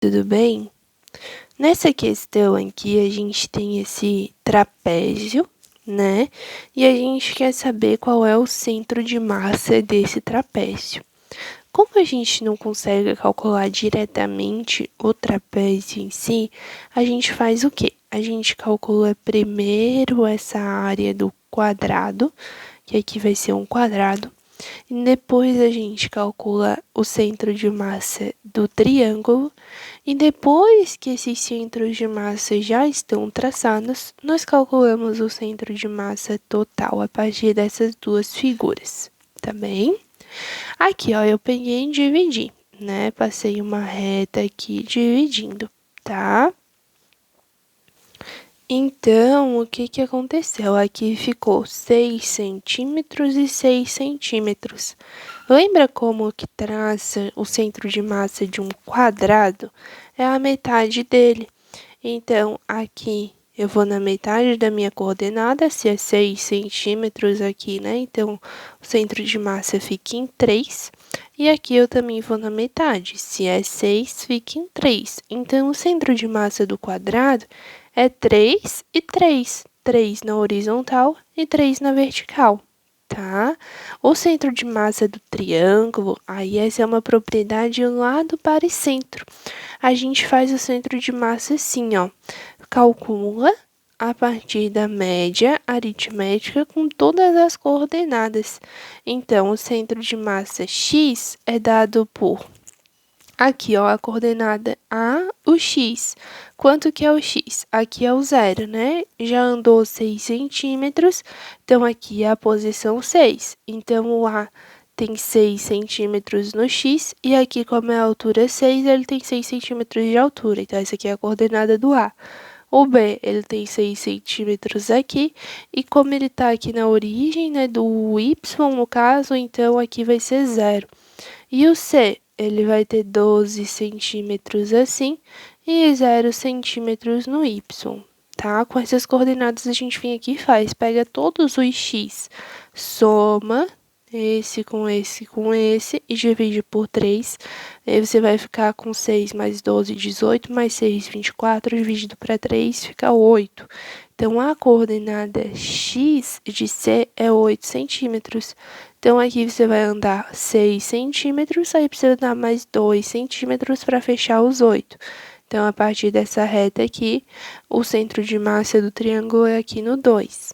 tudo bem? Nessa questão aqui, a gente tem esse trapézio, né? E a gente quer saber qual é o centro de massa desse trapézio. Como a gente não consegue calcular diretamente o trapézio em si, a gente faz o quê? A gente calcula primeiro essa área do quadrado, que aqui vai ser um quadrado. E depois a gente calcula o centro de massa do triângulo. E depois que esses centros de massa já estão traçados, nós calculamos o centro de massa total a partir dessas duas figuras, tá bem? Aqui, ó, eu peguei e dividi, né? Passei uma reta aqui dividindo, tá? Então, o que que aconteceu? Aqui ficou 6 centímetros e 6 centímetros. Lembra como que traça o centro de massa de um quadrado? É a metade dele. Então, aqui eu vou na metade da minha coordenada, se é 6 centímetros aqui, né? Então, o centro de massa fica em 3. E aqui eu também vou na metade, se é 6, fica em 3. Então, o centro de massa do quadrado é 3 e 3. 3 na horizontal e 3 na vertical, tá? O centro de massa do triângulo, aí essa é uma propriedade lá do baricentro. A gente faz o centro de massa assim, ó. Calcula a partir da média aritmética com todas as coordenadas. Então, o centro de massa x é dado por aqui, ó, a coordenada A, o x. Quanto que é o x? Aqui é o zero, né? Já andou 6 centímetros, então aqui é a posição 6. Então, o A tem 6 centímetros no x, e aqui, como é a altura 6, ele tem 6 centímetros de altura. Então, essa aqui é a coordenada do A. O B, ele tem 6 centímetros aqui, e como ele está aqui na origem, né, do y, no caso, então aqui vai ser 0. E o C, ele vai ter 12 centímetros assim, e 0 centímetros no y, tá? Com essas coordenadas a gente vem aqui e faz, pega todos os x, soma esse com esse com esse e divide por 3. Aí você vai ficar com 6 mais 12, 18, mais 6, 24, dividido para 3, fica 8. Então, a coordenada x de C é 8 centímetros. Então, aqui você vai andar 6 centímetros, aí precisa dar mais 2 centímetros para fechar os 8. Então, a partir dessa reta aqui, o centro de massa do triângulo é aqui no 2.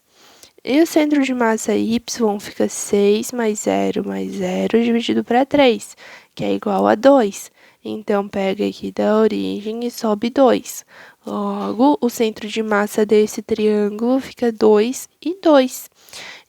E o centro de massa y fica 6 mais 0 dividido para 3, que é igual a 2. Então, pega aqui da origem e sobe 2. Logo, o centro de massa desse triângulo fica 2 e 2.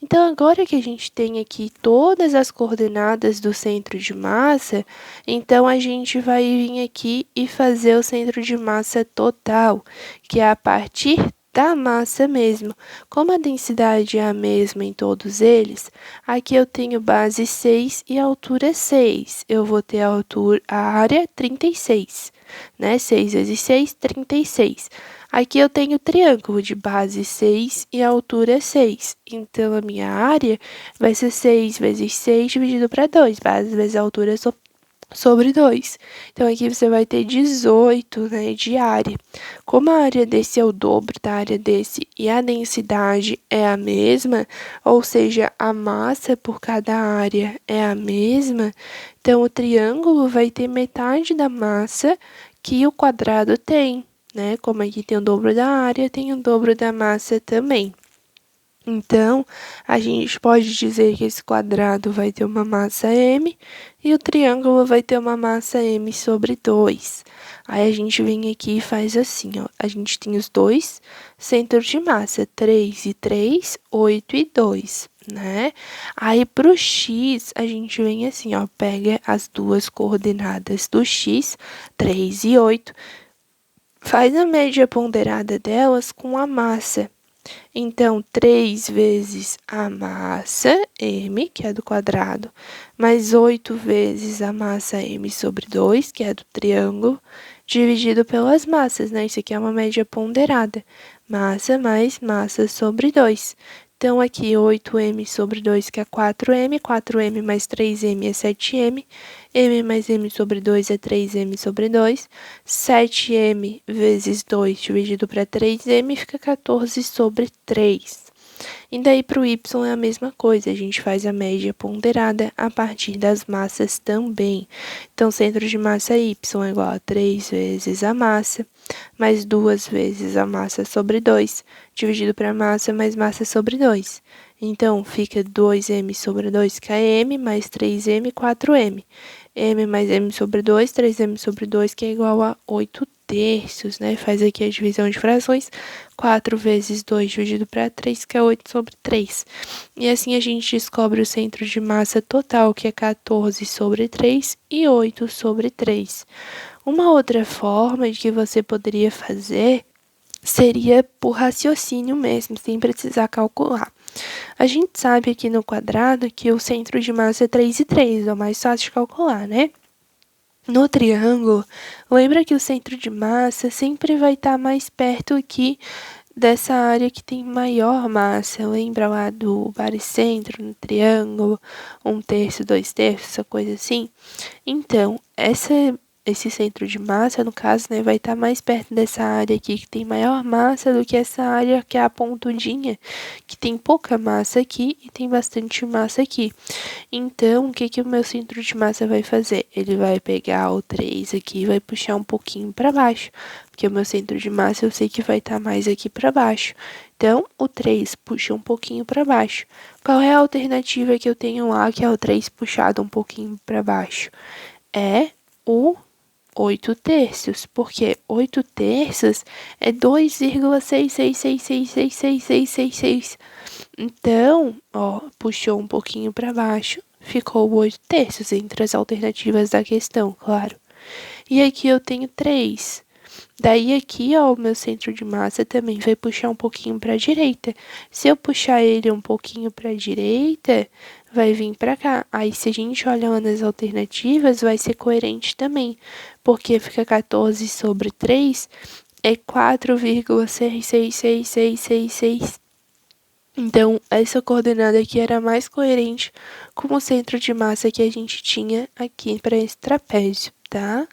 Então, agora que a gente tem aqui todas as coordenadas do centro de massa, então a gente vai vir aqui e fazer o centro de massa total, que é a partir da massa mesmo. Como a densidade é a mesma em todos eles, aqui eu tenho base 6 e altura 6. Eu vou ter a área 36, né? 6 vezes 6, 36. Aqui eu tenho triângulo de base 6 e altura 6. Então, a minha área vai ser 6 vezes 6 dividido para 2. Base vezes altura sobre 2. Então, aqui você vai ter 18, né, de área. Como a área desse é o dobro da área desse e a densidade é a mesma, ou seja, a massa por cada área é a mesma, então o triângulo vai ter metade da massa que o quadrado tem, né? Como aqui tem o dobro da área, tem o dobro da massa também. Então, a gente pode dizer que esse quadrado vai ter uma massa m e o triângulo vai ter uma massa m sobre 2. Aí a gente vem aqui e faz assim, ó. A gente tem os dois centros de massa, 3 e 3, 8 e 2, né? Aí, para o x, a gente vem assim, ó. Pega as duas coordenadas do x, 3 e 8, faz a média ponderada delas com a massa. Então, 3 vezes a massa m, que é do quadrado, mais 8 vezes a massa m sobre 2, que é do triângulo, dividido pelas massas, né? Isso aqui é uma média ponderada. Massa mais massa sobre 2. Então, aqui 8m sobre 2, que é 4m, 4m mais 3m é 7m, m mais m sobre 2 é 3m sobre 2, 7m vezes 2 dividido para 3m fica 14 sobre 3. E daí para o y é a mesma coisa, a gente faz a média ponderada a partir das massas também. Então, centro de massa y é igual a 3 vezes a massa, mais 2 vezes a massa sobre 2, dividido para massa mais massa sobre 2. Então, fica 2m sobre 2, que é m, mais 3m, 4m. m mais m sobre 2, 3m sobre 2, que é igual a 8/3, né? Faz aqui a divisão de frações. 4 vezes 2 dividido para 3, que é 8 sobre 3. E assim a gente descobre o centro de massa total, que é 14 sobre 3 e 8 sobre 3. Uma outra forma de que você poderia fazer seria por raciocínio mesmo, sem precisar calcular. A gente sabe aqui no quadrado que o centro de massa é 3 e 3, é o mais fácil de calcular, né? No triângulo, lembra que o centro de massa sempre vai estar mais perto aqui dessa área que tem maior massa. Lembra lá do baricentro no triângulo, 1/3, 2/3, essa coisa assim? Então, esse centro de massa, no caso, né, vai estar mais perto dessa área aqui que tem maior massa do que essa área que é a pontudinha, que tem pouca massa aqui e tem bastante massa aqui. Então, o que que o meu centro de massa vai fazer? Ele vai pegar o 3 aqui e vai puxar um pouquinho para baixo, porque o meu centro de massa eu sei que vai estar mais aqui para baixo. Então, o 3 puxa um pouquinho para baixo. Qual é a alternativa que eu tenho lá, que é o 3 puxado um pouquinho para baixo? É o 8/3, porque 8/3 é 2,666666666. Então, ó, puxou um pouquinho para baixo, ficou o 8/3 entre as alternativas da questão, claro. E aqui eu tenho 3. Daí aqui, ó, o meu centro de massa também vai puxar um pouquinho para a direita. Se eu puxar ele um pouquinho para a direita, vai vir para cá. Aí, se a gente olhar lá nas alternativas, vai ser coerente também, porque fica 14 sobre 3 é 4,66666. Então, essa coordenada aqui era mais coerente com o centro de massa que a gente tinha aqui para esse trapézio, tá?